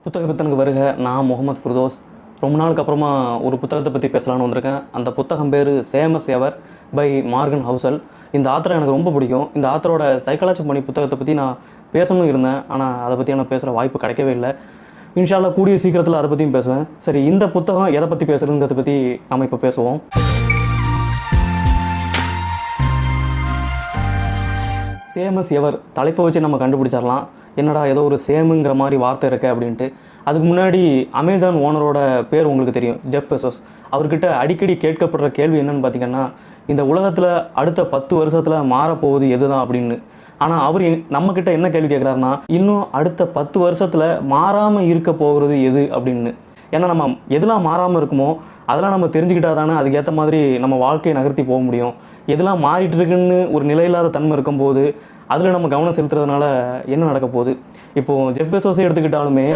புத்தக பித்தனுக்கு வருக. நான் முகமது ஃபிர்தோஸ். ரொம்ப நாளுக்கு அப்புறமா ஒரு புத்தகத்தை பற்றி பேசலான்னு வந்திருக்கேன். அந்த புத்தகம் பேர் same as ever by Morgan Housel. இந்த ஆத்தரை எனக்கு ரொம்ப பிடிக்கும். இந்த ஆத்தரோட சைக்காலஜி பண்ணி புத்தகத்தை பற்றி நான் பேசணும்னு இருந்தேன், ஆனால் அதை பற்றி நான் பேசுகிற வாய்ப்பு கிடைக்கவே இல்லை. இன்ஷால்லா கூடிய சீக்கிரத்தில் அதை பற்றியும் பேசுவேன். சரி, இந்த புத்தகம் எதை பற்றி பேசுகிறதுங்கிறத பற்றி நம்ம இப்போ பேசுவோம். சேமஸ் எவர் தலைப்பை வச்சு நம்ம கண்டுபிடிச்சிடலாம், என்னடா ஏதோ ஒரு சேமுங்கிற மாதிரி வார்த்தை இருக்குது அப்படின்ட்டு. அதுக்கு முன்னாடி அமேசான் ஓனரோட பேர் உங்களுக்கு தெரியும், ஜெஃப் பெசோஸ். அவர்கிட்ட அடிக்கடி கேட்கப்படுற கேள்வி என்னென்னு பார்த்தீங்கன்னா, இந்த உலகத்தில் அடுத்த 10 வருஷத்தில் மாறப்போகுது எது தான் அப்படின்னு. ஆனால் அவர் நம்மக்கிட்ட என்ன கேள்வி கேட்குறாருன்னா, இன்னும் அடுத்த 10 வருஷத்தில் மாறாமல் இருக்க போகிறது எது அப்படின்னு. ஏன்னா நம்ம எதெல்லாம் மாறாமல் இருக்குமோ அதெல்லாம் நம்ம தெரிஞ்சுக்கிட்டா தானே அதுக்கேற்ற மாதிரி நம்ம வாழ்க்கையை நகர்த்தி போக முடியும். எதெல்லாம் மாறிட்டு இருக்குன்னு ஒரு நிலையில்லாத தன்மை இருக்கும்போது அதில் நம்ம கவனம் செலுத்துறதுனால என்ன நடக்க போகுது. இப்போது ஜெஃப் பெசோஸை எடுத்துக்கிட்டாலுமே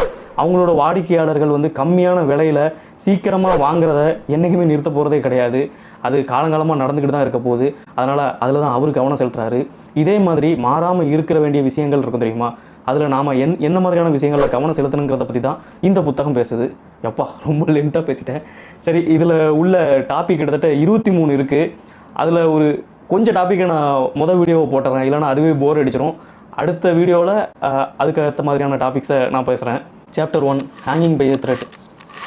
அவங்களோட வாடிக்கையாளர்கள் கம்மியான விலையில் சீக்கிரமாக வாங்குறத என்றைக்குமே நிறுத்த போகிறதே கிடையாது. அது காலங்காலமாக நடந்துக்கிட்டு தான் இருக்க போகுது. அதனால் அதில் தான் அவர் கவனம் செலுத்துகிறாரு. இதே மாதிரி மாறாமல் இருக்கிற வேண்டிய விஷயங்கள் இருக்கும் தெரியுமா, அதில் நாம் எந்த மாதிரியான விஷயங்களில் கவனம் செலுத்தணுங்கிறத பற்றி தான் இந்த புத்தகம் பேசுது. எப்பா ரொம்ப லென்த்தாக பேசிட்டேன். சரி, இதில் உள்ள டாபிக் கிட்டத்தட்ட 23 இருக்குது. அதில் ஒரு கொஞ்சம் டாப்பிக்கை நான் வீடியோவை போட்டுறேன், இல்லைனா அதுவே போர் அடிச்சிடும். அடுத்த வீடியோவில் அதுக்கு அடுத்த மாதிரியான டாபிக்ஸை நான் பேசுகிறேன். Chapter 1, hanging by a thread.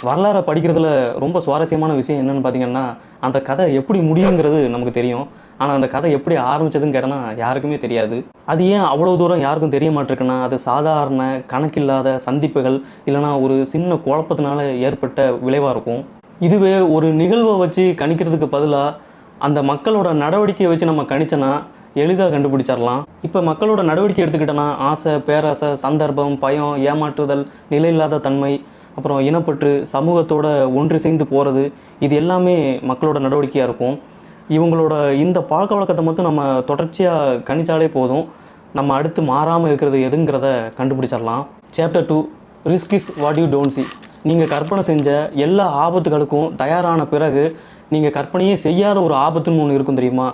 வரலாறை படிக்கிறதுல ரொம்ப சுவாரஸ்யமான விஷயம் என்னென்னு பார்த்தீங்கன்னா, அந்த கதை எப்படி முடியுங்கிறது நமக்கு தெரியும். ஆனால் அந்த கதை எப்படி ஆரம்பித்ததுன்னு கேட்டோன்னா யாருக்குமே தெரியாது. அது ஏன் அவ்வளோ தூரம் யாருக்கும் தெரிய மாட்டிருக்குன்னா, அது சாதாரண கணக்கில்லாத சந்திப்புகள் இல்லைனா ஒரு சின்ன குழப்பத்தினால ஏற்பட்ட விளைவாக இருக்கும். இதுவே ஒரு நிகழ்வை வச்சு கணிக்கிறதுக்கு பதிலாக அந்த மக்களோட நடவடிக்கையை வச்சு நம்ம கணிச்சோன்னா எளிதாக கண்டுபிடிச்சிடலாம். இப்போ மக்களோட நடவடிக்கை எடுத்துக்கிட்டோன்னா, ஆசை, பேராசை, சந்தர்ப்பம், பயம், ஏமாற்றுதல், நிலையில்லாத தன்மை, அப்புறம் இனப்பற்று, சமூகத்தோட ஒன்று சேர்ந்து போகிறது, இது எல்லாமே மக்களோட நடவடிக்கையாக இருக்கும். இவங்களோட இந்த பழக்க வழக்கத்தை மட்டும் நம்ம தொடர்ச்சியாக கணிச்சாலே போதும், நம்ம அடுத்து மாறாமல் இருக்கிறது எதுங்கிறத கண்டுபிடிச்சிடலாம். Chapter 2, risk is what you don't see. நீங்கள் கற்பனை செஞ்ச எல்லா ஆபத்துகளுக்கும் தயாரான பிறகு நீங்கள் கற்பனையே செய்யாத ஒரு ஆபத்துன்னு ஒன்று இருக்கும் தெரியுமா,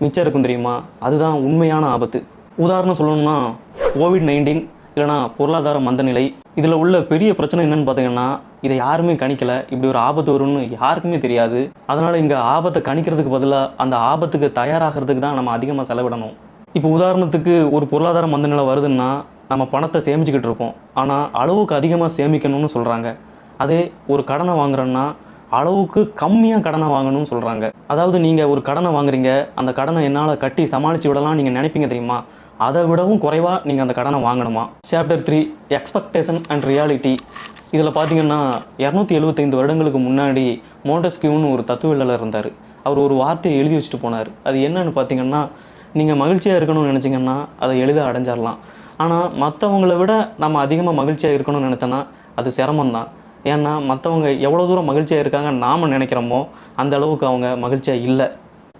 மிச்சம் இருக்கும் தெரியுமா, அதுதான் உண்மையான ஆபத்து. உதாரணம் சொல்லணும்னா COVID-19 இல்லைனா பொருளாதார மந்தநிலை. இதில் உள்ள பெரிய பிரச்சனை என்னென்னு பார்த்தீங்கன்னா, இதை யாருமே கணிக்கலை. இப்படி ஒரு ஆபத்து வரும்னு யாருக்குமே தெரியாது. அதனால் இங்கே ஆபத்தை கணிக்கிறதுக்கு பதிலாக அந்த ஆபத்துக்கு தயாராகிறதுக்கு தான் நம்ம அதிகமாக செலவிடணும். இப்போ உதாரணத்துக்கு ஒரு பொருளாதார மந்தநிலை வருதுன்னா நம்ம பணத்தை சேமிச்சுக்கிட்டு இருப்போம், ஆனால் அளவுக்கு அதிகமாக சேமிக்கணும்னு சொல்கிறாங்க. அதே ஒரு கடனை வாங்குறோன்னா அளவுக்கு கம்மியாக கடனை வாங்கணும்னு சொல்கிறாங்க. அதாவது நீங்கள் ஒரு கடனை வாங்குறீங்க, அந்த கடனை என்னால் கட்டி சமாளித்து விடலாம் நீங்கள் நினைப்பீங்க தெரியுமா, அதை விடவும் குறைவாக நீங்கள் அந்த கடனை வாங்கணுமா. Chapter 3, expectation and reality. இதில் பார்த்தீங்கன்னா 275 வருடங்களுக்கு முன்னாடி மோண்டஸ்கியூன்னு ஒரு தத்துவவியலாளர் இருந்தார். அவர் ஒரு வார்த்தையை எழுதி வச்சுட்டு போனார். அது என்னன்னு பார்த்தீங்கன்னா, நீங்கள் மகிழ்ச்சியாக இருக்கணும்னு நினச்சிங்கன்னா அதை எளிதாக அடைஞ்சிடலாம். ஆனால் மற்றவங்களை விட நம்ம அதிகமாக மகிழ்ச்சியாக இருக்கணும்னு நினச்சோன்னா அது சிரமம்தான். ஏன்னா மற்றவங்க எவ்வளோ தூரம் மகிழ்ச்சியாக இருக்காங்க நாம் நினைக்கிறோமோ அந்த அளவுக்கு அவங்க மகிழ்ச்சியாக இல்லை.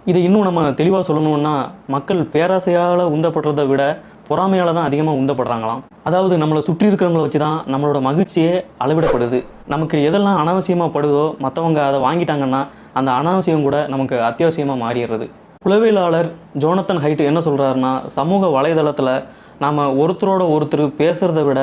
இதை இன்னும் நம்ம தெளிவாக சொல்லணுன்னா, மக்கள் பேராசையால் உந்தப்படுறதை விட பொறாமையால் தான் அதிகமாக உந்தப்படுறாங்களாம். அதாவது நம்மளை சுற்றி இருக்கிறவங்கள வச்சு தான் நம்மளோட மகிழ்ச்சியே அளவிடப்படுது. நமக்கு எதெல்லாம் அனாவசியமாக படுதோ மற்றவங்க அதை வாங்கிட்டாங்கன்னா அந்த அனாவசியம் கூட நமக்கு அத்தியாவசியமாக மாறிடுறது. உளவியலாளர் ஜோனத்தன் ஹைட் என்ன சொல்கிறாருன்னா, சமூக வலைதளத்தில் நாம் ஒருத்தரோட ஒருத்தர் பேசுகிறத விட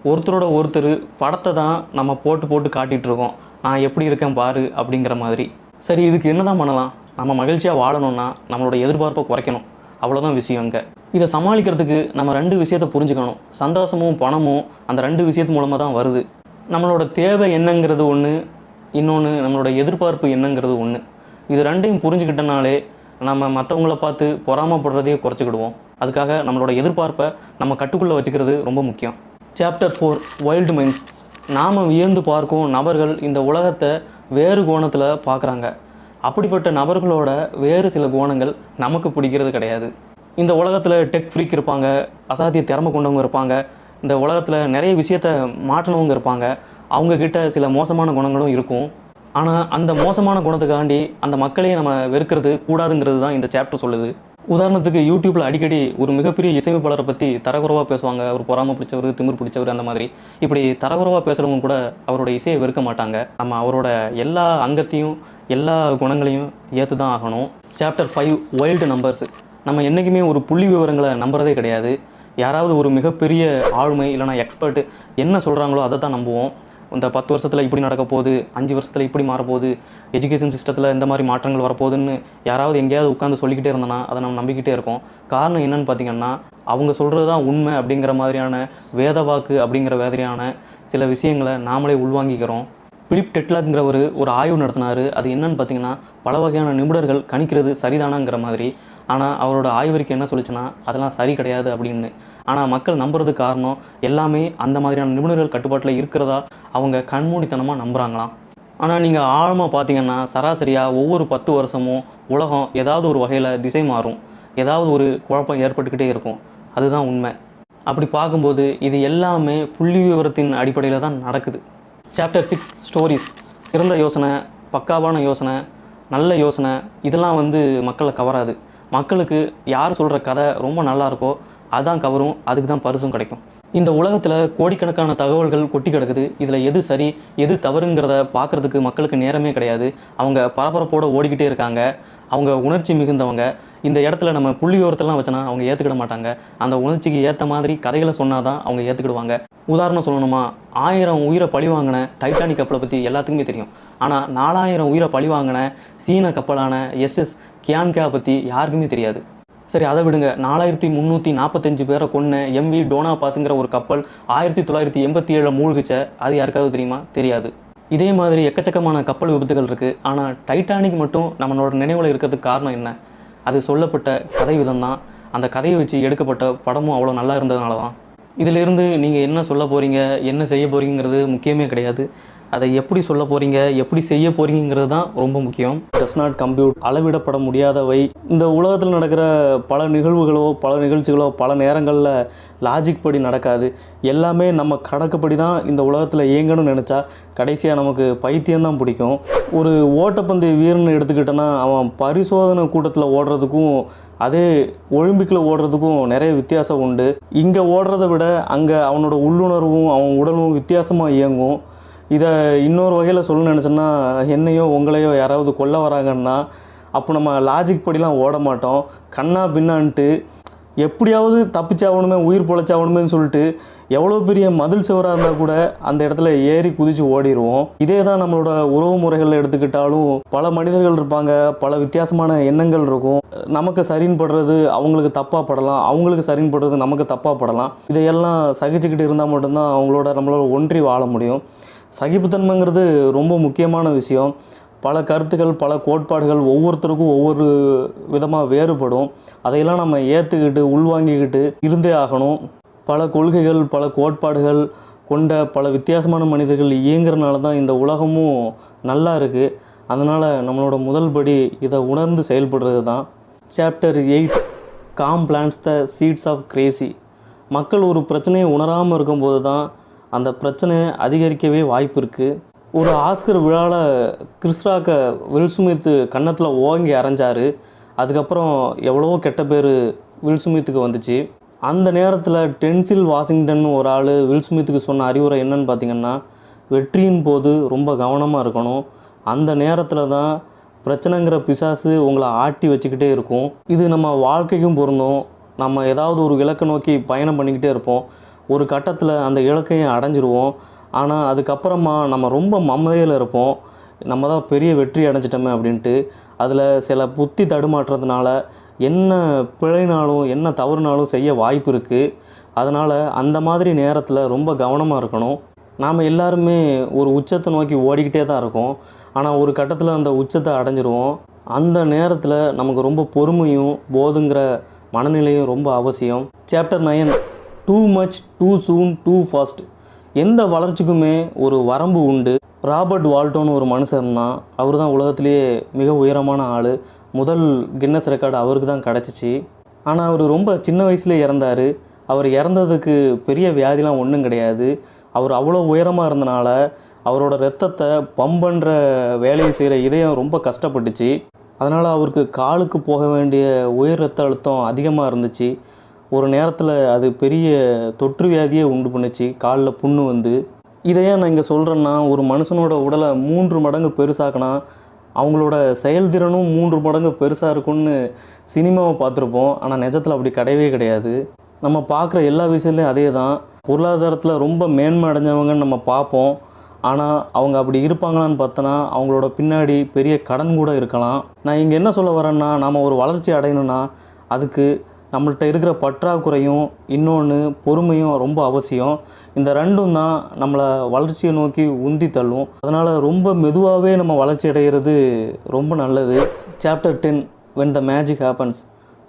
ஒருத்தரோட ஒருத்தர் படத்தை தான் நம்ம போட்டு காட்டிகிட்ருக்கோம், நான் எப்படி இருக்கேன் பாரு அப்படிங்கிற மாதிரி. சரி, இதுக்கு என்ன தான் பண்ணலாம்? நம்ம மகிழ்ச்சியாக வாழணும்னா நம்மளோட எதிர்பார்ப்பை குறைக்கணும், அவ்வளோதான் விஷயம். இங்கே இதை சமாளிக்கிறதுக்கு நம்ம 2 விஷயத்தை புரிஞ்சுக்கணும். சந்தோஷமும் பணமும் அந்த 2 விஷயத்து மூலமாக தான் வருது. நம்மளோட தேவை என்னங்கிறது ஒன்று, இன்னொன்று நம்மளோட எதிர்பார்ப்பு என்னங்கிறது ஒன்று. இது 2ஐயும் புரிஞ்சுக்கிட்டனாலே நம்ம மற்றவங்கள பார்த்து பொறாமப்படுறதையே குறைச்சிக்கிடுவோம். அதுக்காக நம்மளோட எதிர்பார்ப்பை நம்ம கட்டுக்குள்ளே வச்சுக்கிறது ரொம்ப முக்கியம். Chapter 4, wild minds. நாம் வியந்து பார்க்கும் நபர்கள் இந்த உலகத்தை வேறு கோணத்தில் பார்க்குறாங்க. அப்படிப்பட்ட நபர்களோட வேறு சில கோணங்கள் நமக்கு பிடிக்கிறது கிடையாது. இந்த உலகத்தில் டெக் ஃப்ரீக் இருப்பாங்க, அசாத்திய திறமை கொண்டவங்க இருப்பாங்க, இந்த உலகத்தில் நிறைய விஷயத்தை மாற்றினவங்க இருப்பாங்க, அவங்கக்கிட்ட சில மோசமான குணங்களும் இருக்கும். ஆனால் அந்த மோசமான குணத்துக்காண்டி அந்த மக்களையே நம்ம வெறுக்கிறது கூடாதுங்கிறது தான் இந்த சாப்டர் சொல்லுது. உதாரணத்துக்கு யூடியூப்பில் அடிக்கடி ஒரு மிகப்பெரிய இசையமைப்பாளரை பற்றி தரக்குறைவாக பேசுவாங்க. அவர் பொறாமை பிடிச்சவர், திமிர் பிடிச்சவர், அந்த மாதிரி. இப்படி தரக்குறைவாக பேசுகிறவங்க கூட அவரோட இசையை வெறுக்க மாட்டாங்க. நம்ம அவரோட எல்லா அங்கத்தையும் எல்லா குணங்களையும் ஏற்று தான் ஆகணும். Chapter 5, wild numbers. நம்ம என்றைக்குமே ஒரு புள்ளி விவரங்களை நம்புறதே கிடையாது. யாராவது ஒரு மிகப்பெரிய ஆளுமை இல்லைனா எக்ஸ்பர்ட்டு என்ன சொல்கிறாங்களோ அதை தான் நம்புவோம். இந்த 10 வருஷத்தில் இப்படி நடக்க போகுது, 5 வருஷத்தில் இப்படி மாறப்போகுது, எஜுகேஷன் சிஸ்டத்தில் இந்த மாதிரி மாற்றங்கள் வரப்போகுதுன்னு யாராவது எங்கேயாவது உட்காந்து சொல்லிக்கிட்டே இருந்தோன்னா அதை நம்ம நம்பிக்கிட்டே இருக்கோம். காரணம் என்னென்னு பார்த்திங்கன்னா, அவங்க சொல்கிறது தான் உண்மை அப்படிங்கிற மாதிரியான வேத வாக்கு அப்படிங்கிற மாதிரியான சில விஷயங்களை நாமளே உள்வாங்கிக்கிறோம். பிலிப் டெட்லாக்ங்கிற ஒரு ஆய்வு நடத்தினார். அது என்னன்னு பார்த்திங்கன்னா, பல வகையான நிபுணர்கள் கணிக்கிறது சரிதானாங்கிற மாதிரி. ஆனால் அவரோட ஆய்வறிக்கை என்ன சொல்லிச்சுன்னா, அதெல்லாம் சரி கிடையாது அப்படின்னு. ஆனால் மக்கள் நம்புறதுக்கு காரணம் எல்லாமே அந்த மாதிரியான நிபுணர்கள் கட்டுப்பாட்டில் இருக்கிறதா அவங்க கண்மூடித்தனமாக நம்புகிறாங்களாம். ஆனால் நீங்கள் ஆழமாக பார்த்தீங்கன்னா, சராசரியாக ஒவ்வொரு 10 வருஷமும் உலகம் ஏதாவது ஒரு வகையில் திசை மாறும், ஏதாவது ஒரு குழப்பம் ஏற்பட்டுக்கிட்டே இருக்கும். அதுதான் உண்மை. அப்படி பார்க்கும்போது இது எல்லாமே புள்ளி விவரத்தின் அடிப்படையில் தான் நடக்குது. Chapter 6 stories. சிறந்த யோசனை, பக்காவான யோசனை, நல்ல யோசனை இதெல்லாம் மக்களை கவராது. மக்களுக்கு யார் சொல்கிற கதை ரொம்ப நல்லாயிருக்கோ அதுதான் கவரும், அதுக்கு தான் பரிசும் கிடைக்கும். இந்த உலகத்தில் கோடிக்கணக்கான தகவல்கள் கொட்டி கிடக்குது. இதில் எது சரி எது தவறுங்கிறத பார்க்குறதுக்கு மக்களுக்கு நேரமே கிடையாது. அவங்க பரபரப்போடு ஓடிக்கிட்டே இருக்காங்க. அவங்க உணர்ச்சி மிகுந்தவங்க. இந்த இடத்துல நம்ம புள்ளி விவரத்தெல்லாம் வச்சோன்னா அவங்க ஏற்றுக்கிட மாட்டாங்க. அந்த உணர்ச்சிக்கு ஏற்ற மாதிரி கதைகளை சொன்னால் தான் அவங்க ஏற்றுக்கிடுவாங்க. உதாரணம் சொல்லணுமா, 1000 உயிரை பழிவாங்கின டைட்டானிக் கப்பலை பற்றி எல்லாத்துக்குமே தெரியும். ஆனால் 4000 உயிரை பழிவாங்கின சீன கப்பலான SS கியான்கா பற்றி யாருக்குமே தெரியாது. சரி, அதை விடுங்க. 4345 பேரை கொன்ன MV டோனா பாஸுங்கிற ஒரு கப்பல் 1987 மூழ்கிச்ச, அது யாருக்காவது தெரியுமா? தெரியாது. இதே மாதிரி எக்கச்சக்கமான கப்பல் விபத்துகள் இருக்குது. ஆனால் டைட்டானிக் மட்டும் நம்மளோட நினைவில் இருக்கிறதுக்கு காரணம் என்ன? அது சொல்லப்பட்ட கதை விதம் தான். அந்த கதையை வச்சு எடுக்கப்பட்ட படமும் அவ்வளோ நல்லா இருந்ததுனால தான். இதிலிருந்து நீங்கள் என்ன சொல்ல போகிறீங்க, என்ன செய்ய போகிறீங்கிறது முக்கியமே கிடையாது. அதை எப்படி சொல்ல போகிறீங்க, எப்படி செய்ய போகிறீங்கிறது தான் ரொம்ப முக்கியம். Does not compute. அளவிடப்பட முடியாதவை. இந்த உலகத்தில் நடக்கிற பல நிகழ்வுகளோ பல நிகழ்ச்சிகளோ பல நேரங்களில் லாஜிக் படி நடக்காது. எல்லாமே நம்ம கணக்குப்படி தான் இந்த உலகத்தில் இயங்கணும்னு நினச்சா கடைசியாக நமக்கு பைத்தியம்தான் பிடிக்கும். ஒரு ஓட்டப்பந்தய வீரன் எடுத்துக்கிட்டோன்னா, அவன் பரிசோதனை கூட்டத்தில் ஓடுறதுக்கும் அதே ஒலிம்பிக்கில் ஓடுறதுக்கும் நிறைய வித்தியாசம் உண்டு. இங்கே ஓடுறத விட அங்கே அவனோட உள்ளுணர்வும் அவன் உடலும் வித்தியாசமாக இயங்கும். இதை இன்னொரு வகையில் சொல்லணும்னு நினச்சோன்னா, என்னையோ உங்களையோ யாராவது கொல்ல வராங்கன்னா அப்போ நம்ம லாஜிக் படிலாம் ஓட மாட்டோம். கண்ணா பின்னான்ட்டு எப்படியாவது தப்பிச்சாகணுமே, உயிர் பொழைச்சாகணுமேன்னு சொல்லிட்டு எவ்வளோ பெரிய மதில் சுவராக இருந்தால் கூட அந்த இடத்துல ஏறி குதித்து ஓடிடுவோம். இதே தான் நம்மளோட உறவு முறைகளில் எடுத்துக்கிட்டாலும் பல மனிதர்கள் இருப்பாங்க, பல வித்தியாசமான எண்ணங்கள் இருக்கும். நமக்கு சரின்னு படுறது அவங்களுக்கு தப்பாக படலாம், அவங்களுக்கு சரின்னு படுறது நமக்கு தப்பாக படலாம். இதையெல்லாம் சகிச்சுக்கிட்டு இருந்தால் மட்டும்தான் நம்மளோட ஒன்றி வாழ முடியும். சகிப்புத்தன்மைங்கிறது ரொம்ப முக்கியமான விஷயம். பல கருத்துக்கள் பல கோட்பாடுகள் ஒவ்வொருத்தருக்கும் ஒவ்வொரு விதமாக வேறுபடும். அதையெல்லாம் நம்ம ஏற்றுக்கிட்டு உள்வாங்கிக்கிட்டு இருந்தே ஆகணும். பல கொள்கைகள் பல கோட்பாடுகள் கொண்ட பல வித்தியாசமான மனிதர்கள் இயங்குறதுனால தான் இந்த உலகமும் நல்லா இருக்குது. அதனால் நம்மளோட முதல் படி இதை உணர்ந்து செயல்படுறது தான். Chapter 8 calm plants the seeds of crazy. மக்கள் ஒரு பிரச்சனையை உணராமல் இருக்கும்போது தான் அந்த பிரச்சனை அதிகரிக்கவே வாய்ப்பு இருக்குது. ஒரு ஆஸ்கர் விழாவில் கிறிஸ் ராக்கை வில் ஸ்மித் கன்னத்தில் ஓங்கி அரைஞ்சார். அதுக்கப்புறம் எவ்வளவோ கெட்ட பேர் வில் ஸ்மித்துக்கு வந்துச்சு. அந்த நேரத்தில் டென்சில் வாஷிங்டன் ஒரு ஆள் வில் ஸ்மித்துக்கு சொன்ன அறிவுரை என்னன்னு பார்த்திங்கன்னா, வெற்றியின் போது ரொம்ப கவனமாக இருக்கணும். அந்த நேரத்தில் தான் பிரச்சனைங்கிற பிசாசு உங்களை ஆட்டி வச்சுக்கிட்டே இருக்கும். இது நம்ம வாழ்க்கைக்கும் பொருந்தும். நம்ம ஏதாவது ஒரு இலக்கை நோக்கி பயணம் பண்ணிக்கிட்டே இருப்போம். ஒரு கட்டத்தில் அந்த இலக்கையும் அடைஞ்சிருவோம். ஆனால் அதுக்கப்புறமா நம்ம ரொம்ப மமதையில் இருப்போம். நம்ம தான் பெரிய வெற்றி அடைஞ்சிட்டோமே அப்படின்ட்டு. அதில் சில புத்தி தடுமாற்றத்தினால என்ன பிழைனாலும் என்ன தவறுனாலும் செய்ய வாய்ப்பு இருக்குது. அதனால் அந்த மாதிரி நேரத்தில் ரொம்ப கவனமாக இருக்கணும். நாம் எல்லாருமே ஒரு உச்சத்தை நோக்கி ஓடிக்கிட்டே தான் இருக்கோம். ஆனால் ஒரு கட்டத்தில் அந்த உச்சத்தை அடைஞ்சிருவோம். அந்த நேரத்தில் நமக்கு ரொம்ப பொறுமையும் போதுங்கிற மனநிலையும் ரொம்ப அவசியம். சாப்டர் 9 டூ மச் டூ சூன் டூ ஃபாஸ்ட். எந்த வளர்ச்சிக்குமே ஒரு வரம்பு உண்டு. ராபர்ட் வால்டோன்னு ஒரு மனுஷன் தான். அவர் தான் உலகத்திலேயே மிக உயரமான ஆள். முதல் கின்னஸ் ரெக்கார்டு அவருக்கு தான் கிடச்சிச்சு. ஆனால் அவர் ரொம்ப சின்ன வயசுலேயே இறந்தார். அவர் இறந்ததுக்கு பெரிய வியாதிலாம் ஒன்றும் கிடையாது. அவர் அவ்வளோ உயரமாக இருந்தனால அவரோட ரத்தத்தை பம்ப் பண்ணுற வேலையை செய்கிற இதயம் ரொம்ப கஷ்டப்பட்டுச்சு. அதனால் அவருக்கு காலுக்கு போக வேண்டிய உயர் ரத்த அழுத்தம் அதிகமாக இருந்துச்சு. ஒரு நேரத்தில் அது பெரிய தொற்று வியாதியே உண்டு பண்ணுச்சு. காலில் புண்ணு வந்து. இதையே நான் இங்கே சொல்கிறேன்னா, ஒரு மனுஷனோட உடலை 3 மடங்கு பெருசாக்கினா அவங்களோட செயல்திறனும் 3 மடங்கு பெருசாக இருக்கும்னு சினிமாவை பார்த்துருப்போம். ஆனால் நிஜத்தில் அப்படி கிடையவே கிடையாது. நம்ம பார்க்குற எல்லா விஷயத்துலையும் அதே தான். பொருளாதாரத்தில் ரொம்ப மேன்மை அடைஞ்சவங்கன்னு நம்ம பார்ப்போம். ஆனால் அவங்க அப்படி இருப்பாங்களான்னு பார்த்தோன்னா அவங்களோட பின்னாடி பெரிய கடன் கூட இருக்கலாம். நான் இங்கே என்ன சொல்ல வரேன்னா, நாம் ஒரு வளர்ச்சி அடையணும்னா அதுக்கு நம்மள்கிட்ட இருக்கிற பற்றாக்குறையும் இன்னொன்று பொறுமையும் ரொம்ப அவசியம். இந்த ரெண்டும் தான் நம்மளை வளர்ச்சியை நோக்கி உந்தி தள்ளும். அதனால் ரொம்ப மெதுவாகவே நம்ம வளர்ச்சி அடைகிறது ரொம்ப நல்லது. Chapter 10 when the magic happens.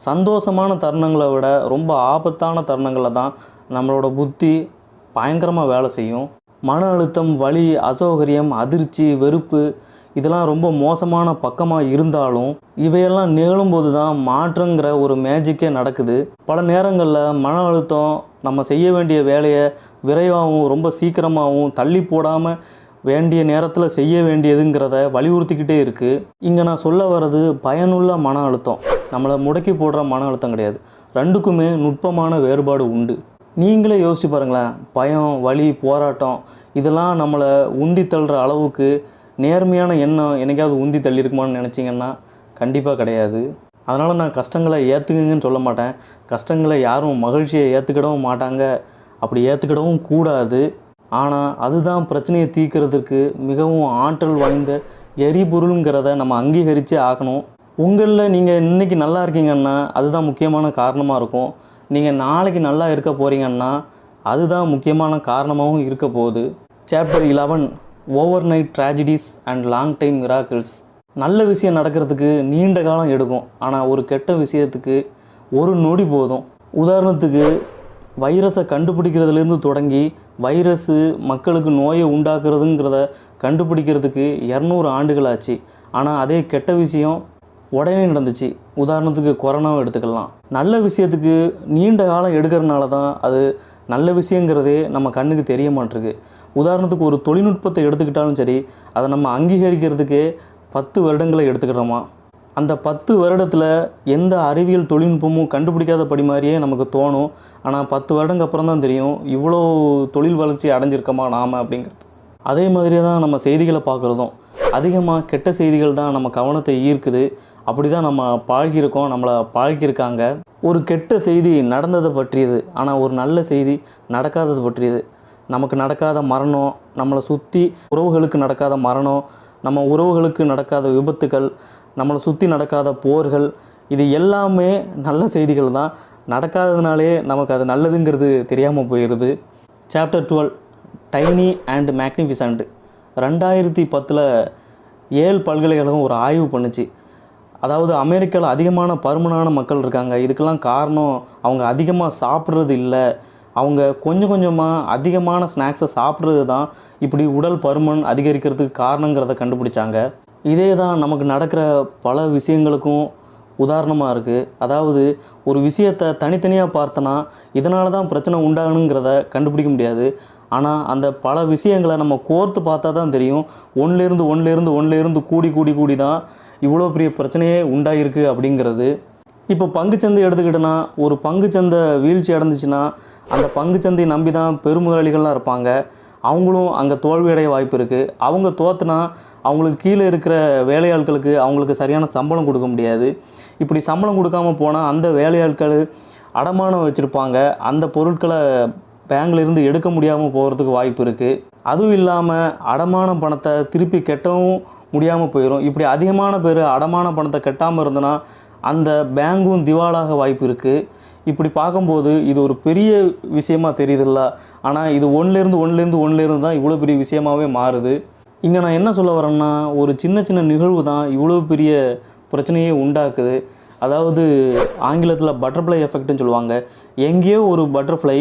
சந்தோஷமான தருணங்களை விட ரொம்ப ஆபத்தான தருணங்களில் தான் நம்மளோட புத்தி பயங்கரமாக வேலை செய்யும். மன அழுத்தம், வலி, அசௌகரியம், அதிர்ச்சி, வெறுப்பு இதெல்லாம் ரொம்ப மோசமான பக்கமாக இருந்தாலும் இவையெல்லாம் நிகழும்போது தான் மாற்றங்கிற ஒரு மேஜிக்கே நடக்குது. பல நேரங்களில் மன அழுத்தம் நம்ம செய்ய வேண்டிய வேலையை விரைவாகவும் ரொம்ப சீக்கிரமாகவும் தள்ளி போடாமல் வேண்டிய நேரத்தில் செய்ய வேண்டியதுங்கிறத வலியுறுத்திக்கிட்டே இருக்குது. இங்கே நான் சொல்ல வர்றது பயனுள்ள மன அழுத்தம், நம்மளை முடக்கி போடுற மன அழுத்தம் கிடையாது. ரெண்டுக்குமே நுட்பமான வேறுபாடு உண்டு. நீங்களே யோசிச்சு பாருங்களேன், பயம், வலி, போராட்டம் இதெல்லாம் நம்மளை உந்தி தள்ளுற அளவுக்கு நேர்மையான எண்ணம் என்னைக்காவது உந்தி தள்ளியிருக்குமான்னு நினச்சிங்கன்னா கண்டிப்பாக கிடையாது. அதனால் நான் கஷ்டங்களை ஏற்றுக்குங்கன்னு சொல்ல மாட்டேன். கஷ்டங்களை யாரும் மகிழ்ச்சியை ஏற்றுக்கிடவும் மாட்டாங்க, அப்படி ஏற்றுக்கிடவும் கூடாது. ஆனால் அதுதான் பிரச்சனையை தீர்க்கிறதுக்கு மிகவும் ஆற்றல் வாய்ந்த எரிபொருளுங்கிறத நம்ம அங்கீகரித்தே ஆகணும். உங்களில் நீங்கள் இன்றைக்கி நல்லா இருக்கீங்கன்னா அதுதான் முக்கியமான காரணமாக இருக்கும். நீங்கள் நாளைக்கு நல்லா இருக்க போகிறீங்கன்னா அதுதான் முக்கியமான காரணமாகவும் இருக்க போகுது. Chapter 11 over night tragedies and long time miracles. நல்ல விஷயம் நடக்கிறதுக்கு நீண்ட காலம் எடுக்கும், ஆனால் ஒரு கெட்ட விஷயத்துக்கு ஒரு நொடி போதும். உதாரணத்துக்கு வைரஸை கண்டுபிடிக்கிறதுலேருந்து தொடங்கி வைரஸு மக்களுக்கு நோயை உண்டாக்குறதுங்கிறத கண்டுபிடிக்கிறதுக்கு 200 ஆண்டுகள் ஆச்சு. ஆனால் அதே கெட்ட விஷயம் உடனே நடந்துச்சு. உதாரணத்துக்கு கொரோனாவை எடுத்துக்கலாம். நல்ல விஷயத்துக்கு நீண்ட காலம் எடுக்கிறதுனால தான் அது நல்ல விஷயங்கிறதே நம்ம கண்ணுக்கு தெரிய மாட்டிருக்கு. உதாரணத்துக்கு ஒரு தொழில்நுட்பத்தை எடுத்துக்கிட்டாலும் சரி, அதை நம்ம அங்கீகரிக்கிறதுக்கே 10 வருடங்களை எடுத்துக்கிறோமா. அந்த 10 வருடத்தில் எந்த அறிவியல் தொழில்நுட்பமும் கண்டுபிடிக்காத படி மாதிரியே நமக்கு தோணும். ஆனால் 10 வருடங்க அப்புறம் தான் தெரியும் இவ்வளோ தொழில் வளர்ச்சி அடைஞ்சிருக்கோமா நாம் அப்படிங்கிறது. அதே மாதிரி தான் நம்ம செய்திகளை பார்க்குறதும். அதிகமாக கெட்ட செய்திகள் தான் நம்ம கவனத்தை ஈர்க்குது. அப்படி தான் நம்ம பழகியிருக்கோம், நம்மளை பழகியிருக்காங்க. ஒரு கெட்ட செய்தி நடந்ததை பற்றியது, ஆனால் ஒரு நல்ல செய்தி நடக்காதது பற்றியது. நமக்கு நடக்காத மரணம், நம்மளை சுற்றி உறவுகளுக்கு நடக்காத மரணம், நம்ம உறவுகளுக்கு நடக்காத விபத்துக்கள், நம்மளை சுற்றி நடக்காத போர்கள், இது எல்லாமே நல்ல செய்திகள் தான். நடக்காததுனாலே நமக்கு அது நல்லதுங்கிறது தெரியாமல் போயிடுது. Chapter 12 tiny and magnificent. 2010 ஏல் பல்கலைக்கழகம் ஒரு ஆய்வு பண்ணுச்சு. அதாவது அமெரிக்காவில் அதிகமான பருமனான மக்கள் இருக்காங்க. இதுக்கெல்லாம் காரணம் அவங்க அதிகமாக சாப்பிட்றது இல்லை, அவங்க கொஞ்சம் கொஞ்சமாக அதிகமான ஸ்நாக்ஸை சாப்பிட்றது தான் இப்படி உடல் பருமன் அதிகரிக்கிறதுக்கு காரணங்கிறத கண்டுபிடிச்சாங்க. இதே தான் நமக்கு நடக்கிற பல விஷயங்களுக்கும் உதாரணமாக இருக்குது. அதாவது ஒரு விஷயத்தை தனித்தனியாக பார்த்தோன்னா இதனால தான் பிரச்சனை உண்டாகணுங்கிறத கண்டுபிடிக்க முடியாது. ஆனால் அந்த பல விஷயங்களை நம்ம கோர்த்து பார்த்தா தான் தெரியும் ஒன்றிலேருந்து கூடி தான் இவ்வளோ பெரிய பிரச்சனையே உண்டாகிருக்கு அப்படிங்கிறது. இப்போ பங்குச்சந்தை எடுத்துக்கிட்டோன்னா, ஒரு பங்குச்சந்தை வீழ்ச்சி அடைஞ்சிச்சின்னா அந்த பங்குச்சந்தையை நம்பி தான் பெருமுதலாளிகள்லாம் இருப்பாங்க. அவங்களும் அங்கே தோல்வியடைய வாய்ப்பு இருக்குது. அவங்க தோற்றுனா அவங்களுக்கு கீழே இருக்கிற வேலையாட்களுக்கு அவங்களுக்கு சரியான சம்பளம் கொடுக்க முடியாது. இப்படி சம்பளம் கொடுக்காமல் போனால் அந்த வேலையாட்கள் அடமானம் வச்சுருப்பாங்க. அந்த பொருட்களை பேங்க்லேருந்து எடுக்க முடியாமல் போகிறதுக்கு வாய்ப்பு இருக்குது. அதுவும் இல்லாமல் அடமான பணத்தை திருப்பி கட்டவும் முடியாமல் போயிடும். இப்படி அதிகமான பேர் அடமான பணத்தை கட்டாமல் இருந்தனா அந்த பேங்கும் திவாலாக வாய்ப்பு இருக்குது. இப்படி பார்க்கும்போது இது ஒரு பெரிய விஷயமாக தெரியுதில்ல. ஆனால் இது ஒன்றிலேருந்து தான் இவ்வளோ பெரிய விஷயமாகவே மாறுது. இங்கே நான் என்ன சொல்ல வரேன்னா, ஒரு சின்ன நிகழ்வு தான் இவ்வளோ பெரிய பிரச்சனையே உண்டாக்குது. அதாவது ஆங்கிலத்தில் பட்டர்ஃப்ளை எஃபெக்ட்னு சொல்லுவாங்க. எங்கேயோ ஒரு பட்டர்ஃப்ளை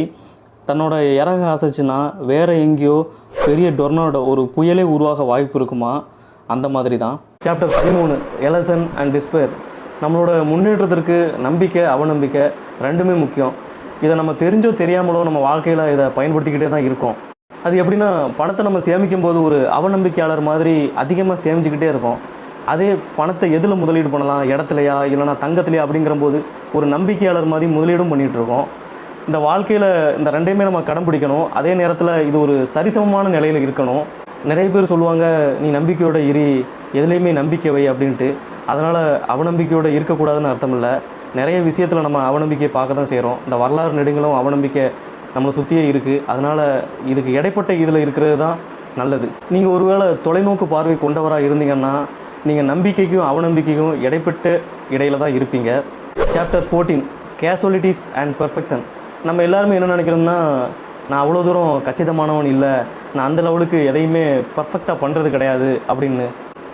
தன்னோட இறக அசைச்சுன்னா வேறு எங்கேயோ பெரிய டொர்னாடோ, ஒரு புயலே உருவாக வாய்ப்பு இருக்குமா, அந்த மாதிரி தான். Chapter 13 elation and despair. நம்மளோட முன்னேற்றத்திற்கு நம்பிக்கை, அவநம்பிக்கை ரெண்டுமே முக்கியம். இதை நம்ம தெரிஞ்சோ தெரியாமலோ நம்ம வாழ்க்கையில் இதை பயன்படுத்திக்கிட்டே தான் இருக்கோம். அது எப்படின்னா, பணத்தை நம்ம சேமிக்கும் போது ஒரு அவநம்பிக்கையாளர் மாதிரி அதிகமாக சேமிச்சுக்கிட்டே இருக்கோம். அதே பணத்தை எதில் முதலீடு பண்ணலாம், இடத்துலையா இல்லைனா தங்கத்துலையா அப்படிங்கிறபோது ஒரு நம்பிக்கையாளர் மாதிரி முதலீடும் பண்ணிகிட்ருக்கோம். இந்த வாழ்க்கையில் இந்த ரெண்டையுமே நம்ம கடைப்பிடிக்கணும். அதே நேரத்தில் இது ஒரு சரிசமமான நிலையில் இருக்கணும். நிறைய பேர் சொல்லுவாங்க, நீ நம்பிக்கையோட இரு, எதுலேயுமே நம்பிக்கை வை அப்படின்ட்டு. அதனால் அவநம்பிக்கையோடு இருக்கக்கூடாதுன்னு அர்த்தம் இல்லை. நிறைய விஷயத்தில் நம்ம அவநம்பிக்கையை பார்க்க தான் செய்கிறோம். இந்த வரலாறு நெடுங்களும் அவநம்பிக்கை நம்மளை சுற்றியே இருக்குது. அதனால் இதுக்கு இடைப்பட்ட இதில் இருக்கிறது தான் நல்லது. நீங்கள் ஒருவேளை தொலைநோக்கு பார்வை கொண்டவராக இருந்தீங்கன்னா நீங்கள் நம்பிக்கைக்கும் அவநம்பிக்கைக்கும் இடைப்பட்ட இடையில தான் இருப்பீங்க. Chapter 14 casualties and perfection. நம்ம எல்லாருமே என்ன நினைக்கிறோம்னா, நான் அவ்வளோ தூரம் கச்சிதமானவன் இல்லை, நான் அந்த லெவலுக்கு எதையுமே பர்ஃபெக்டாக பண்ணுறது கிடையாது அப்படின்னு.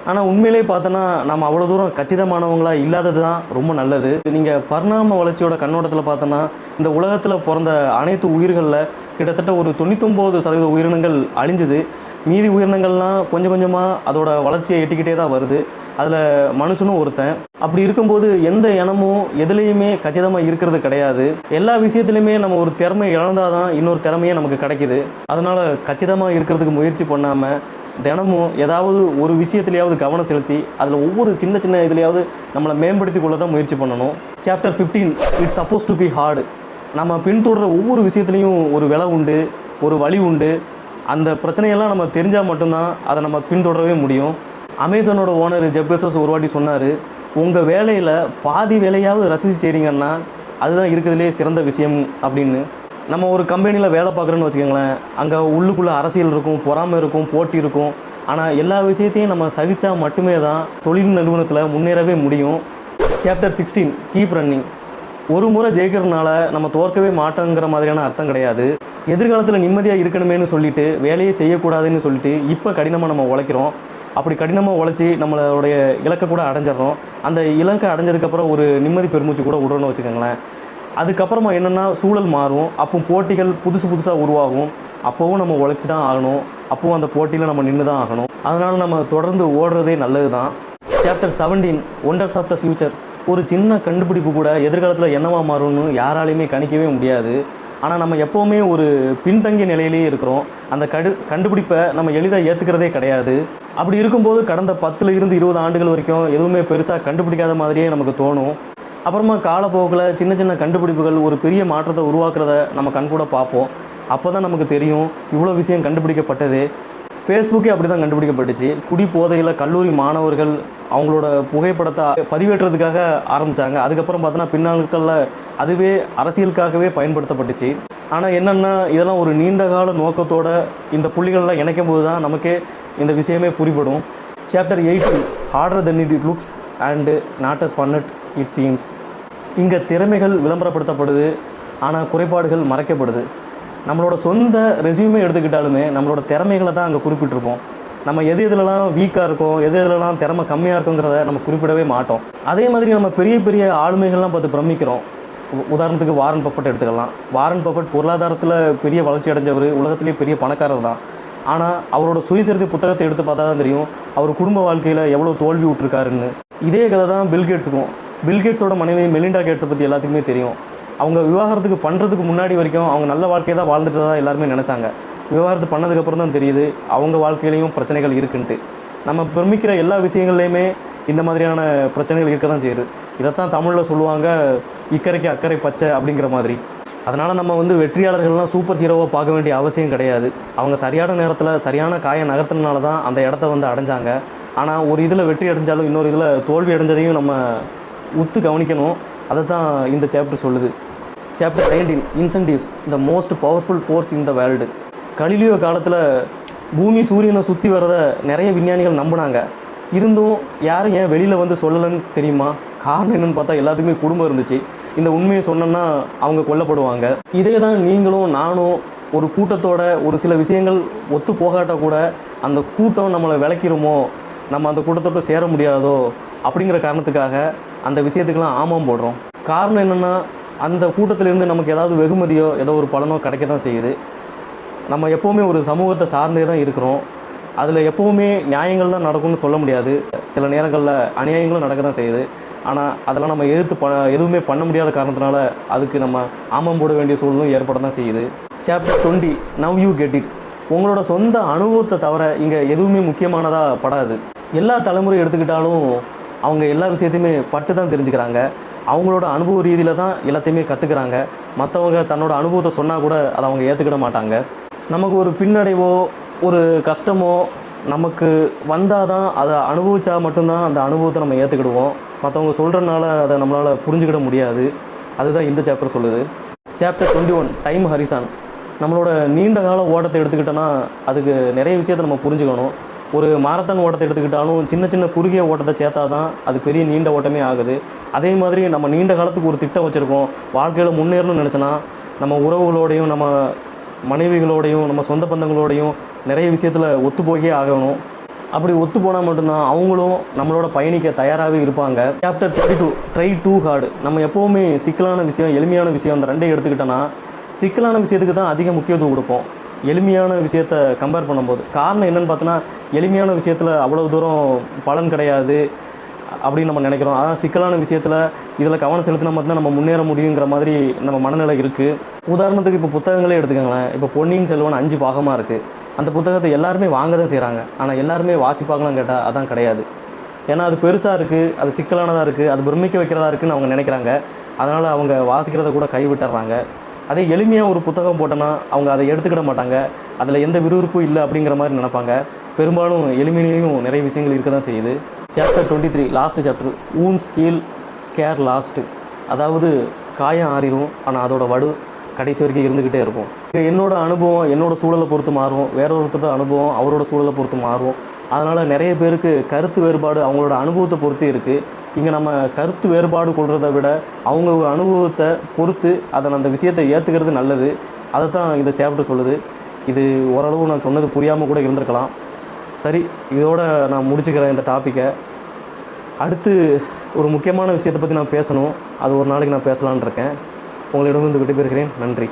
ஆனால் உண்மையிலே பார்த்தோன்னா நம்ம அவ்வளோ தூரம் கச்சிதமானவங்களாக இல்லாதது தான் ரொம்ப நல்லது. நீங்கள் பரிணாம வளர்ச்சியோட கண்ணோட்டத்தில் பார்த்தோன்னா இந்த உலகத்தில் பிறந்த அனைத்து உயிர்களில் கிட்டத்தட்ட ஒரு 99% உயிரினங்கள் அழிஞ்சுது. மீதி உயிரினங்கள்லாம் கொஞ்சம் கொஞ்சமாக அதோட வளர்ச்சியை எட்டிக்கிட்டே தான் வருது. அதில் மனுஷனும் ஒருத்தன். அப்படி இருக்கும்போது எந்த இனமும் எதுலேயுமே கச்சிதமாக இருக்கிறது கிடையாது. எல்லா விஷயத்துலையுமே நம்ம ஒரு திறமை இழந்தால் தான் இன்னொரு திறமையே நமக்கு கிடைக்கிது. அதனால் கச்சிதமாக இருக்கிறதுக்கு முயற்சி பண்ணாமல் தினமும் ஏதாவது ஒரு விஷயத்துலையாவது கவனம் செலுத்தி அதில் ஒவ்வொரு சின்ன சின்ன இதுலையாவது நம்மளை மேம்படுத்தி கொள்ள தான் முயற்சி பண்ணணும். Chapter 15 it's suppose to be hard. நம்ம பின்தொடர ஒவ்வொரு விஷயத்துலையும் ஒரு விலை உண்டு, ஒரு வழி உண்டு. அந்த பிரச்சனையெல்லாம் நம்ம தெரிஞ்சால் மட்டும்தான் அதை நம்ம பின்தொடரவே முடியும். அமேசானோட ஓனர் ஜெஃப் பெசோஸ் ஒரு வாட்டி சொன்னார், உங்கள் வேலையில் பாதி வேலையாவது ரசித்து செய்கிறீங்கன்னா அதுதான் இருக்கிறதுலே சிறந்த விஷயம் அப்படின்னு. நம்ம ஒரு கம்பெனியில் வேலை பார்க்குறோன்னு வச்சுக்கோங்களேன், அங்கே உள்ளுக்குள்ளே அரசியல் இருக்கும், பொறாமை இருக்கும், போட்டி இருக்கும். ஆனால் எல்லா விஷயத்தையும் நம்ம சகிச்சா மட்டுமே தான் தொழில் நிறுவனத்தில் முன்னேறவே முடியும். Chapter 16 keep running. ஒரு முறை ஜெயிக்கிறதுனால நம்ம தோற்கவே மாட்டோங்கிற மாதிரியான அர்த்தம் கிடையாது. எதிர்காலத்தில் நிம்மதியாக இருக்கணுமேனு சொல்லிட்டு வேலையே செய்யக்கூடாதுன்னு சொல்லிட்டு இப்போ கடினமாக நம்ம உழைக்கிறோம். அப்படி கடினமாக உழைச்சி நம்மளுடைய இலக்கை கூட அடைஞ்சிடறோம். அந்த இலக்கை அடைஞ்சதுக்கப்புறம் ஒரு நிம்மதி பெருமூச்சு கூட விடணும்னு வச்சுக்கோங்களேன். அதுக்கப்புறமா என்னென்னா சூழல் மாறும். அப்போ போட்டிகள் புதுசாக உருவாகும். அப்போவும் நம்ம உழைச்சி தான் ஆகணும். அப்போவும் அந்த போட்டியில் நம்ம நின்று தான் ஆகணும். அதனால் நம்ம தொடர்ந்து ஓடுறதே நல்லது தான். Chapter 17 wonders of the future. ஒரு சின்ன கண்டுபிடிப்பு கூட எதிர்காலத்தில் என்னவா மாறும்னு யாராலையுமே கணிக்கவே முடியாது. ஆனால் நம்ம எப்போவுமே ஒரு பின்தங்கிய நிலையிலேயே இருக்கிறோம். அந்த கண்டுபிடிப்பை நம்ம எளிதாக ஏற்றுக்கிறதே கிடையாது. அப்படி இருக்கும்போது கடந்த 10 20 ஆண்டுகள் வரைக்கும் எதுவுமே பெருசாக கண்டுபிடிக்காத மாதிரியே நமக்கு தோணும். அப்புறமா காலப்போக்கில் சின்ன சின்ன கண்டுபிடிப்புகள் ஒரு பெரிய மாற்றத்தை உருவாக்குறத நம்ம கண்கூட பார்ப்போம். அப்போ தான் நமக்கு தெரியும் இவ்வளோ விஷயம் கண்டுபிடிக்கப்பட்டது. ஃபேஸ்புக்கே அப்படி தான் கண்டுபிடிக்கப்பட்டுச்சு. குடி போதையில் கல்லூரி மாணவர்கள் அவங்களோட புகைப்படத்தை பதிவேற்றுறதுக்காக ஆரம்பித்தாங்க. அதுக்கப்புறம் பார்த்தோன்னா பின்னாட்களில் அதுவே அரசியலுக்காகவே பயன்படுத்தப்பட்டுச்சு. ஆனால் என்னென்னா இதெல்லாம் ஒரு நீண்டகால நோக்கத்தோட இந்த புள்ளிகளெலாம் இணைக்கும் போது தான் நமக்கே இந்த விஷயமே புரிபடும். Chapter 18 harder than it looks and not as fun it seems. இங்கே திறமைகள் விளம்பரப்படுத்தப்படுது, ஆனால் குறைபாடுகள் மறைக்கப்படுது. நம்மளோட சொந்த ரெஸ்யூமே எடுத்துக்கிட்டாலுமே நம்மளோட திறமைகளை தான் அங்கே குறிப்பிட்டிருப்போம். நம்ம எது எதுலலாம் வீக்காக இருக்கோம், எது எதுலலாம் திறமை கம்மியாக இருக்குங்கிறத நம்ம குறிப்பிடவே மாட்டோம். அதே மாதிரி நம்ம பெரிய பெரிய ஆளுமைகள்லாம் பார்த்து பிரமிக்கிறோம். உதாரணத்துக்கு வாரன் பஃபட் எடுத்துக்கலாம். வாரன் பஃபட் பொருளாதாரத்தில் பெரிய வளர்ச்சி அடைஞ்சவர், உலகத்திலேயே பெரிய பணக்காரர் தான். ஆனால் அவரோட சுயசரிதை புத்தகத்தை எடுத்து பார்த்தா தான் தெரியும் அவர் குடும்ப வாழ்க்கையில் எவ்வளோ தோல்வி விட்டுருக்காருன்னு. இதே கதை தான் பில்கேட்ஸுக்கும். பில்கேட்ஸோட மனைவி மெலிண்டா கேட்ஸை பற்றி எல்லாத்துக்குமே தெரியும். அவங்க விவாகரத்துக்கு பண்ணுறதுக்கு முன்னாடி வரைக்கும் அவங்க நல்ல வாழ்க்கையை தான் வாழ்ந்துட்டு தான் எல்லாருமே நினச்சாங்க. விவாகரத்து பண்ணதுக்கப்புறம் தான் தெரியுது அவங்க வாழ்க்கையிலையும் பிரச்சனைகள் இருக்குன்ட்டு. நம்ம பிரமிக்கிற எல்லா விஷயங்கள்லையுமே இந்த மாதிரியான பிரச்சனைகள் இருக்க தான் செய்யுது. இதைத்தான் தமிழில் சொல்லுவாங்க, இக்கரைக்கு அக்கறை பச்சை அப்படிங்கிற மாதிரி. அதனால் நம்ம வெற்றியாளர்கள்லாம் சூப்பர் ஹீரோவாக பார்க்க வேண்டிய அவசியம் கிடையாது. அவங்க சரியான நேரத்தில் சரியான காயை நகர்த்தினால தான் அந்த இடத்த அடைஞ்சாங்க. ஆனால் ஒரு இதில் வெற்றி அடைஞ்சாலும் இன்னொரு இதில் தோல்வி அடைஞ்சதையும் நம்ம உத்து கவனிக்கணும். அதை தான் இந்த சாப்டர் சொல்லுது. Chapter 19 incentives the most powerful force in the world. Galileo காலத்தில் பூமி சூரியனை சுற்றி வரதை நிறைய விஞ்ஞானிகள் நம்பினாங்க. இருந்தும் யாரும் ஏன் வெளியில் சொல்லலைன்னு தெரியுமா? காரணம் என்னென்னு பார்த்தா எல்லாத்துக்குமே குடும்பம் இருந்துச்சு. இந்த உண்மையை சொன்னோன்னா அவங்க கொல்லப்படுவாங்க. இதே தான் நீங்களும் நானும் ஒரு கூட்டத்தோட ஒரு சில விஷயங்கள் ஒத்து போகாட்டால் கூட அந்த கூட்டம் நம்மளை விளக்கிடுமோ, நம்ம அந்த கூட்டத்தோட சேர முடியாதோ அப்படிங்கிற காரணத்துக்காக அந்த விஷயத்துக்கெல்லாம் ஆமாம் போடுறோம். காரணம் என்னென்னா அந்த கூட்டத்திலேருந்து நமக்கு ஏதாவது வெகுமதியோ ஏதோ ஒரு பலனோ கிடைக்க தான் செய்யுது. நம்ம எப்போவுமே ஒரு சமூகத்தை சார்ந்தே தான் இருக்கிறோம். அதில் எப்போவுமே நியாயங்கள் தான் நடக்கும்னு சொல்ல முடியாது. சில நேரங்களில் அநியாயங்களும் நடக்க தான் செய்யுது. ஆனால் அதெல்லாம் நம்ம எதிர்த்து எதுவுமே பண்ண முடியாத காரணத்தினால அதுக்கு நம்ம ஆமாம் போட வேண்டிய சூழலும் ஏற்பட தான் செய்யுது. Chapter 20 now you get it. உங்களோட சொந்த அனுபவத்தை தவிர இங்கே எதுவுமே முக்கியமானதாக படாது. எல்லா தலைமுறை எடுத்துக்கிட்டாலும் அவங்க எல்லா விஷயத்தையுமே பட்டு தான் தெரிஞ்சுக்கிறாங்க. அவங்களோட அனுபவ ரீதியில் தான் எல்லாத்தையுமே கற்றுக்குறாங்க. மற்றவங்க தன்னோட அனுபவத்தை சொன்னால் கூட அதை அவங்க ஏற்றுக்கிட மாட்டாங்க. நமக்கு ஒரு பின்னடைவோ ஒரு கஷ்டமோ நமக்கு வந்தால் தான் அதை அனுபவித்தா மட்டும்தான் அந்த அனுபவத்தை நம்ம ஏற்றுக்கிடுவோம். மற்றவங்க சொல்கிறனால அதை நம்மளால் புரிஞ்சுக்கிட முடியாது. அதுதான் இந்த சாப்டர் சொல்லுது. Chapter 21 time horizon. நம்மளோட நீண்ட கால ஓட்டத்தை எடுத்துக்கிட்டோன்னா அதுக்கு நிறைய விஷயத்தை நம்ம புரிஞ்சுக்கணும். ஒரு மாரத்தான் ஓட்டத்தை எடுத்துக்கிட்டாலும் சின்ன சின்ன குறுகிய ஓட்டத்தை சேர்த்தா தான் அது பெரிய நீண்ட ஓட்டமே ஆகுது. அதே மாதிரி நம்ம நீண்ட காலத்துக்கு ஒரு திட்டம் வச்சுருக்கோம், வாழ்க்கையில் முன்னேறணும்னு நினச்சோன்னா நம்ம உறவுகளோடையும் நம்ம மனைவிகளோடையும் நம்ம சொந்த பந்தங்களோடையும் நிறைய விஷயத்தில் ஒத்து போயே ஆகணும். அப்படி ஒத்து போனால் மட்டும்தான் அவங்களும் நம்மளோட பயணிக்க தயாராகவே இருப்பாங்க. Chapter 22 try too hard. நம்ம எப்போவுமே சிக்கலான விஷயம் எளிமையான விஷயம் அந்த ரெண்டையும் எடுத்துக்கிட்டோன்னா சிக்கலான விஷயத்துக்கு தான் அதிக முக்கியத்துவம் கொடுப்போம் எளிமையான விஷயத்தை கம்பேர் பண்ணும்போது. காரணம் என்னென்னு பார்த்தோன்னா எளிமையான விஷயத்தில் அவ்வளோ தூரம் பலன் கிடையாது அப்படின்னு நம்ம நினைக்கிறோம். ஆனால் சிக்கலான விஷயத்தில் இதில் கவனம் செலுத்தினா மட்டும்தான் நம்ம முன்னேற முடியுங்கிற மாதிரி நம்ம மனநிலை இருக்குது. உதாரணத்துக்கு இப்போ புத்தகங்களே எடுத்துக்கோங்களேன். இப்போ பொன்னியின் செல்வன் 5 பாகமாக இருக்குது. அந்த புத்தகத்தை எல்லாருமே வாங்க தான் செய்கிறாங்க. ஆனால் எல்லாருமே வாசிப்பாங்களான்னு கேட்டால் அதான் கிடையாது. ஏன்னா அது பெருசாக இருக்குது, அது சிக்கலானதாக இருக்குது, அது பிரமிக்க வைக்கிறதா இருக்குதுன்னு அவங்க நினைக்கிறாங்க. அதனால் அவங்க வாசிக்கிறத கூட கைவிட்டுறாங்க. அதே எளிமையாக ஒரு புத்தகம் போட்டோன்னா அவங்க அதை எடுத்துக்கிட மாட்டாங்க. அதில் எந்த விறுவிறுப்பும் இல்லை அப்படிங்கிற மாதிரி நினைப்பாங்க. பெரும்பாலும் எளிமையிலையும் நிறைய விஷயங்கள் இருக்க தான் செய்யுது. Chapter 23 last chapter wounds heal scars last. அதாவது காயம் ஆறிடும், ஆனால் அதோட வடு கடைசி வரைக்கும் இருந்துக்கிட்டே இருக்கும். என்னோடய அனுபவம் என்னோடய சூழலை பொறுத்து மாறும், வேறொருத்தரோட அனுபவம் அவரோட சூழலை பொறுத்து மாறும். அதனால் நிறைய பேருக்கு கருத்து வேறுபாடு அவங்களோட அனுபவத்தை பொறுத்து இருக்குது. இங்கே நம்ம கருத்து வேறுபாடு கொள்கிறத விட அவங்க அனுபவத்தை பொறுத்து அதை அந்த விஷயத்தை ஏற்றுக்கிறது நல்லது. அதை தான் இந்த சாப்டர் சொல்லுது. இது ஓரளவு நான் சொன்னது புரியாமல் கூட இருந்திருக்கலாம். சரி, இதோட நான் முடிச்சுக்கிறேன் இந்த டாப்பிக்கை. அடுத்து ஒரு முக்கியமான விஷயத்தை பற்றி நான் பேசணும். அது ஒரு நாளைக்கு நான் பேசலான்னு இருக்கேன். உங்களிடமிருந்து விடைபெறுகிறேன். நன்றி.